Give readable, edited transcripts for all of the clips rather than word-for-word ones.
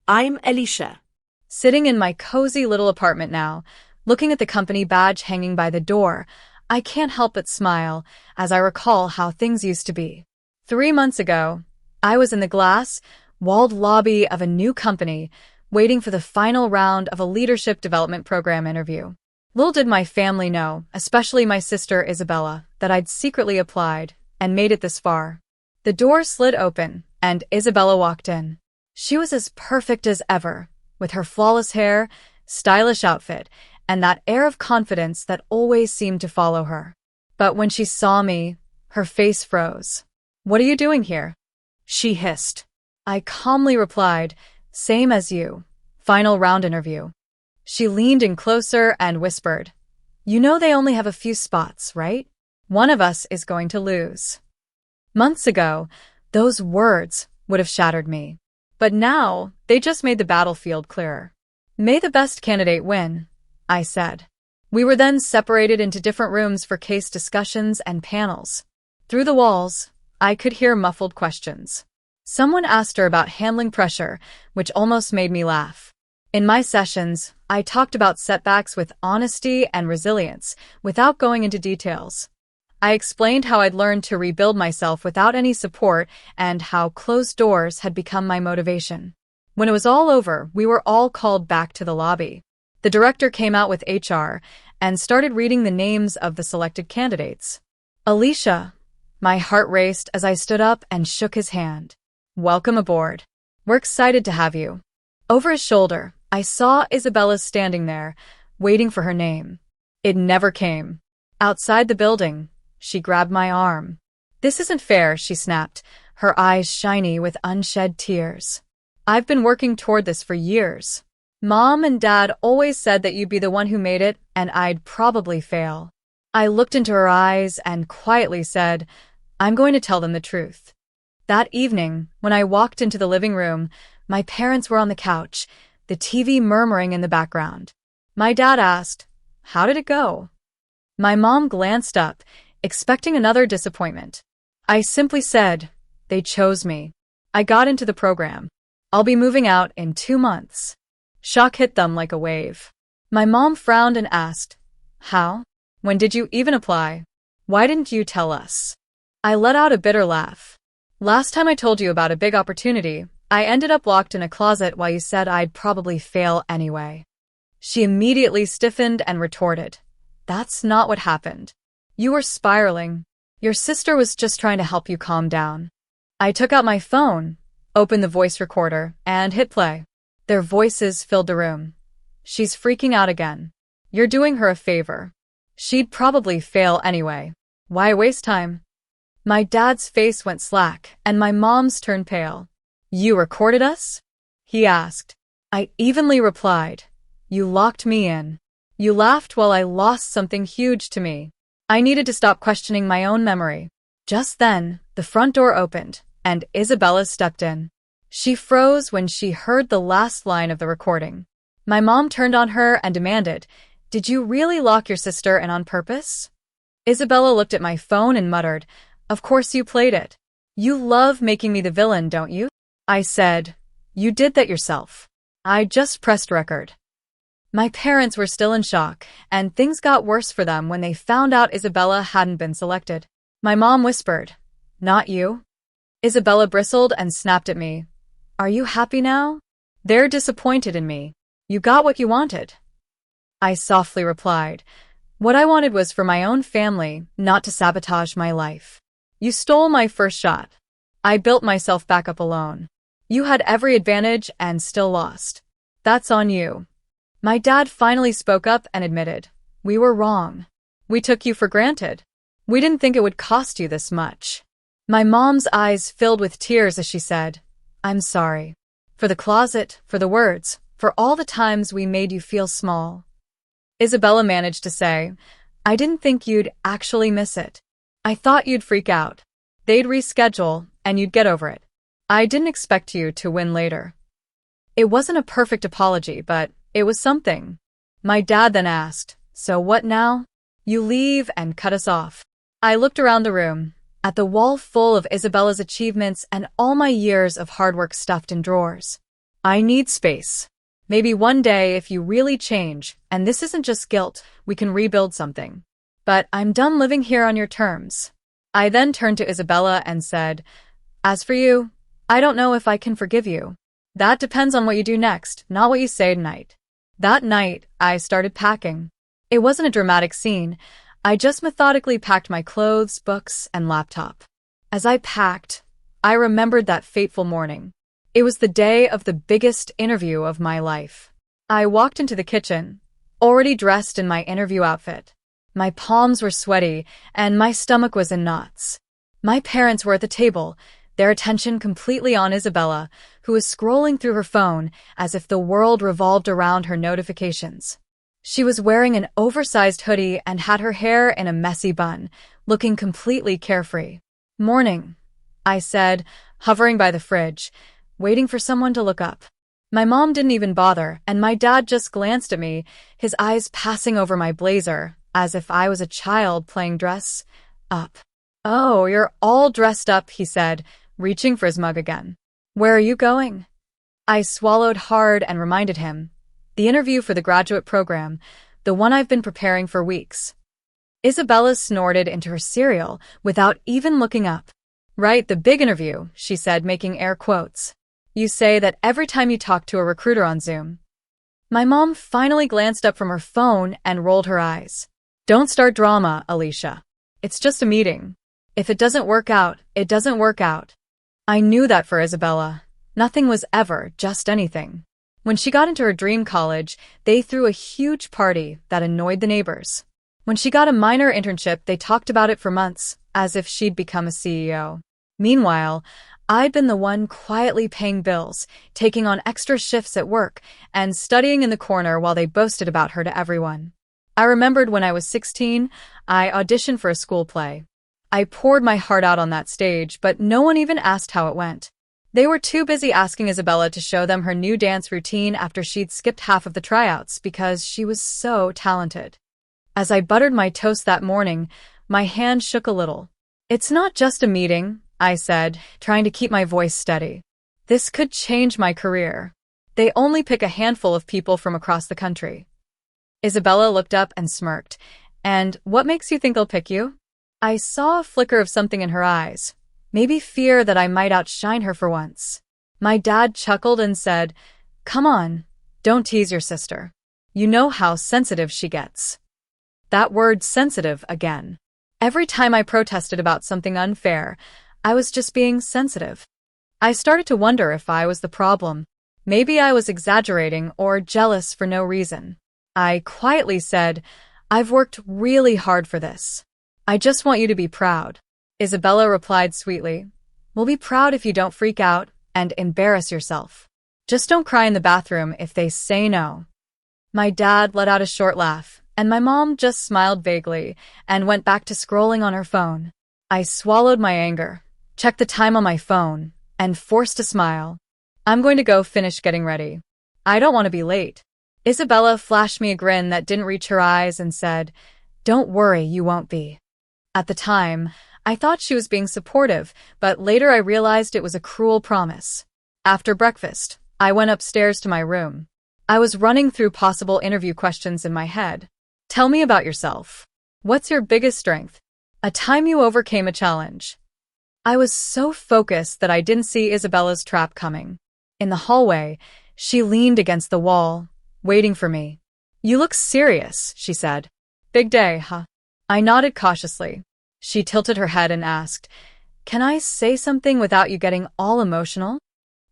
I'm Alicia. Sitting in my cozy little apartment now, looking at the company badge hanging by the door, I can't help but smile as I recall how things used to be. 3 months ago, I was in the glass-walled lobby of a new company, waiting for the final round of a leadership development program interview. Little did my family know, especially my sister Isabella, that I'd secretly applied and made it this far. The door slid open, and Isabella walked in. She was as perfect as ever, with her flawless hair, stylish outfit, and that air of confidence that always seemed to follow her. But when she saw me, her face froze. "What are you doing here?" she hissed. I calmly replied, "Same as you. Final round interview." She leaned in closer and whispered, "You know they only have a few spots, right? One of us is going to lose." Months ago, those words would have shattered me. But now, they just made the battlefield clearer. "May the best candidate win," I said. We were then separated into different rooms for case discussions and panels. Through the walls, I could hear muffled questions. Someone asked her about handling pressure, which almost made me laugh. In my sessions, I talked about setbacks with honesty and resilience, without going into details. I explained how I'd learned to rebuild myself without any support and how closed doors had become my motivation. When it was all over, we were all called back to the lobby. The director came out with HR and started reading the names of the selected candidates. "Alicia." My heart raced as I stood up and shook his hand. "Welcome aboard. We're excited to have you." Over his shoulder, I saw Isabella standing there, waiting for her name. It never came. Outside the building, she grabbed my arm. "This isn't fair," she snapped, her eyes shiny with unshed tears. "I've been working toward this for years. Mom and Dad always said that you'd be the one who made it, and I'd probably fail." I looked into her eyes and quietly said, "I'm going to tell them the truth." That evening, when I walked into the living room, my parents were on the couch, the TV murmuring in the background. My dad asked, "How did it go?" My mom glanced up, expecting another disappointment. I simply said, "They chose me. I got into the program. I'll be moving out in 2 months." Shock hit them like a wave. My mom frowned and asked, "How? When did you even apply? Why didn't you tell us?" I let out a bitter laugh. "Last time I told you about a big opportunity, I ended up locked in a closet while you said I'd probably fail anyway." She immediately stiffened and retorted, "That's not what happened. You were spiraling. Your sister was just trying to help you calm down." I took out my phone, opened the voice recorder, and hit play. Their voices filled the room. "She's freaking out again. You're doing her a favor. She'd probably fail anyway. Why waste time?" My dad's face went slack, and my mom's turned pale. "You recorded us?" he asked. I evenly replied, "You locked me in. You laughed while I lost something huge to me." I needed to stop questioning my own memory. Just then, the front door opened, and Isabella stepped in. She froze when she heard the last line of the recording. My mom turned on her and demanded, "Did you really lock your sister in on purpose?" Isabella looked at my phone and muttered, "Of course you played it. You love making me the villain, don't you?" I said, "You did that yourself. I just pressed record." My parents were still in shock, and things got worse for them when they found out Isabella hadn't been selected. My mom whispered, "Not you?" Isabella bristled and snapped at me, "Are you happy now?" "They're disappointed in me. You got what you wanted." I softly replied, "What I wanted was for my own family, not to sabotage my life. You stole my first shot. I built myself back up alone. You had every advantage and still lost. That's on you." My dad finally spoke up and admitted, "We were wrong. We took you for granted. We didn't think it would cost you this much." My mom's eyes filled with tears as she said, "I'm sorry. For the closet, for the words, for all the times we made you feel small." Isabella managed to say, "I didn't think you'd actually miss it. I thought you'd freak out. They'd reschedule, and you'd get over it. I didn't expect you to win later." It wasn't a perfect apology, but it was something. My dad then asked, "So what now? You leave and cut us off." I looked around the room, at the wall full of Isabella's achievements and all my years of hard work stuffed in drawers. I need space. Maybe one day, if you really change, and this isn't just guilt, we can rebuild something. But I'm done living here on your terms. I then turned to Isabella and said, as for you, I don't know if I can forgive you. That depends on what you do next, not what you say tonight. That night, I started packing. It wasn't a dramatic scene. I just methodically packed my clothes, books, and laptop. As I packed, I remembered that fateful morning. It was the day of the biggest interview of my life. I walked into the kitchen, already dressed in my interview outfit. My palms were sweaty, and my stomach was in knots. My parents were at the table, their attention completely on Isabella, who was scrolling through her phone as if the world revolved around her notifications. She was wearing an oversized hoodie and had her hair in a messy bun, looking completely carefree. Morning, I said, hovering by the fridge, waiting for someone to look up. My mom didn't even bother, and my dad just glanced at me, his eyes passing over my blazer, as if I was a child playing dress up. Oh, you're all dressed up, he said, reaching for his mug again. Where are you going? I swallowed hard and reminded him. The interview for the graduate program, the one I've been preparing for weeks. Isabella snorted into her cereal without even looking up. Right, the big interview, she said, making air quotes. You say that every time you talk to a recruiter on Zoom. My mom finally glanced up from her phone and rolled her eyes. Don't start drama, Alicia. It's just a meeting. If it doesn't work out, it doesn't work out. I knew that for Isabella. Nothing was ever just anything. When she got into her dream college, they threw a huge party that annoyed the neighbors. When she got a minor internship, they talked about it for months, as if she'd become a CEO. Meanwhile, I'd been the one quietly paying bills, taking on extra shifts at work, and studying in the corner while they boasted about her to everyone. I remembered when I was 16, I auditioned for a school play. I poured my heart out on that stage, but no one even asked how it went. They were too busy asking Isabella to show them her new dance routine after she'd skipped half of the tryouts because she was so talented. As I buttered my toast that morning, my hand shook a little. It's not just a meeting, I said, trying to keep my voice steady. This could change my career. They only pick a handful of people from across the country. Isabella looked up and smirked. And what makes you think they'll pick you? I saw a flicker of something in her eyes. Maybe fear that I might outshine her for once. My dad chuckled and said, Come on, don't tease your sister. You know how sensitive she gets. That word sensitive again. Every time I protested about something unfair, I was just being sensitive. I started to wonder if I was the problem. Maybe I was exaggerating or jealous for no reason. I quietly said, I've worked really hard for this. I just want you to be proud. Isabella replied sweetly, We'll be proud if you don't freak out and embarrass yourself. Just don't cry in the bathroom if they say no. My dad let out a short laugh, and my mom just smiled vaguely and went back to scrolling on her phone. I swallowed my anger, checked the time on my phone, and forced a smile. I'm going to go finish getting ready. I don't want to be late. Isabella flashed me a grin that didn't reach her eyes and said, Don't worry, you won't be. At the time, I thought she was being supportive, but later I realized it was a cruel promise. After breakfast, I went upstairs to my room. I was running through possible interview questions in my head. Tell me about yourself. What's your biggest strength? A time you overcame a challenge. I was so focused that I didn't see Isabella's trap coming. In the hallway, she leaned against the wall, waiting for me. You look serious, she said. Big day, huh? I nodded cautiously. She tilted her head and asked, Can I say something without you getting all emotional?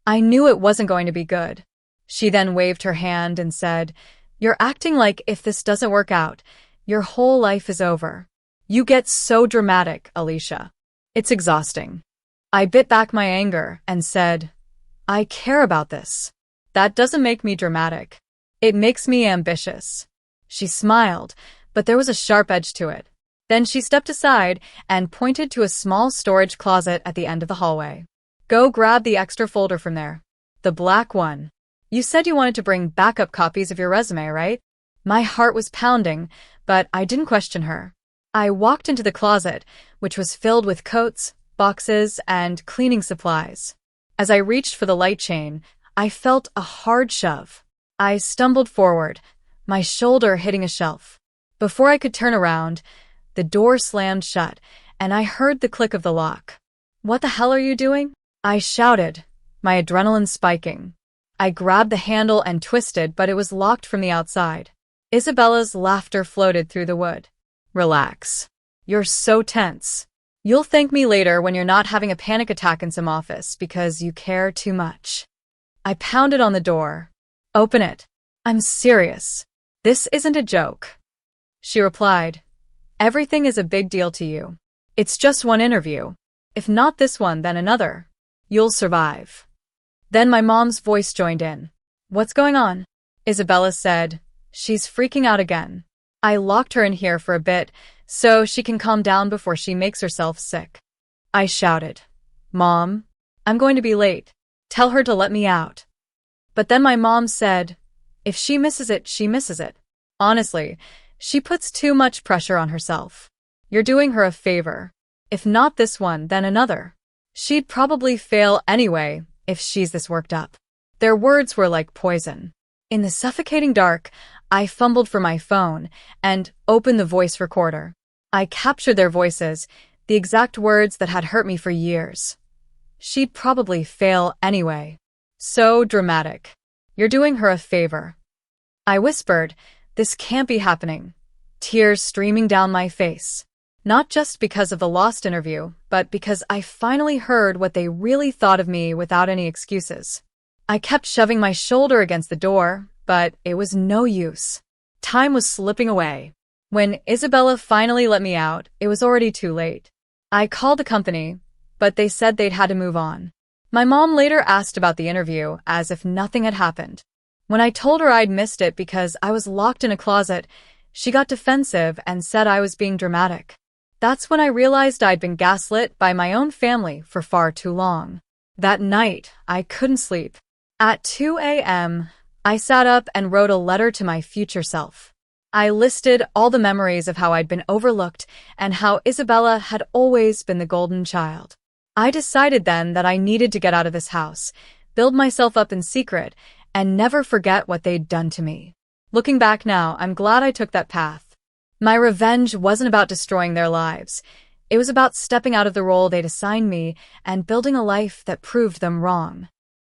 I knew it wasn't going to be good. She then waved her hand and said, You're acting like if this doesn't work out, your whole life is over. You get so dramatic, Alicia. It's exhausting. I bit back my anger and said, I care about this. That doesn't make me dramatic. It makes me ambitious. She smiled, but there was a sharp edge to it. Then she stepped aside and pointed to a small storage closet at the end of the hallway. Go grab the extra folder from there. The black one. You said you wanted to bring backup copies of your resume, right? My heart was pounding, but I didn't question her. I walked into the closet, which was filled with coats, boxes, and cleaning supplies. As I reached for the light chain, I felt a hard shove. I stumbled forward, my shoulder hitting a shelf. Before I could turn around, the door slammed shut, and I heard the click of the lock. "What the hell are you doing?" I shouted, my adrenaline spiking. I grabbed the handle and twisted, but it was locked from the outside. Isabella's laughter floated through the wood. "Relax. You're so tense. You'll thank me later when you're not having a panic attack in some office because you care too much." I pounded on the door. "Open it. I'm serious. This isn't a joke." She replied, "Everything is a big deal to you. It's just one interview. If not this one, then another. You'll survive." Then my mom's voice joined in. "What's going on?" Isabella said, "She's freaking out again. I locked her in here for a bit so she can calm down before she makes herself sick." I shouted, "Mom, I'm going to be late. Tell her to let me out." But then my mom said, "If she misses it, she misses it. Honestly, she puts too much pressure on herself. You're doing her a favor. If not this one, then another. She'd probably fail anyway if she's this worked up." Their words were like poison. In the suffocating dark, I fumbled for my phone and opened the voice recorder. I captured their voices, the exact words that had hurt me for years. "She'd probably fail anyway. So dramatic. You're doing her a favor." I whispered, "This can't be happening," tears streaming down my face. Not just because of the lost interview, but because I finally heard what they really thought of me without any excuses. I kept shoving my shoulder against the door, but it was no use. Time was slipping away. When Isabella finally let me out, it was already too late. I called the company, but they said they'd had to move on. My mom later asked about the interview as if nothing had happened. When I told her I'd missed it because I was locked in a closet, she got defensive and said I was being dramatic. That's when I realized I'd been gaslit by my own family for far too long. That night, I couldn't sleep. At 2 a.m., I sat up and wrote a letter to my future self. I listed all the memories of how I'd been overlooked and how Isabella had always been the golden child. I decided then that I needed to get out of this house, build myself up in secret, and never forget what they'd done to me. Looking back now, I'm glad I took that path. My revenge wasn't about destroying their lives. It was about stepping out of the role they'd assigned me and building a life that proved them wrong.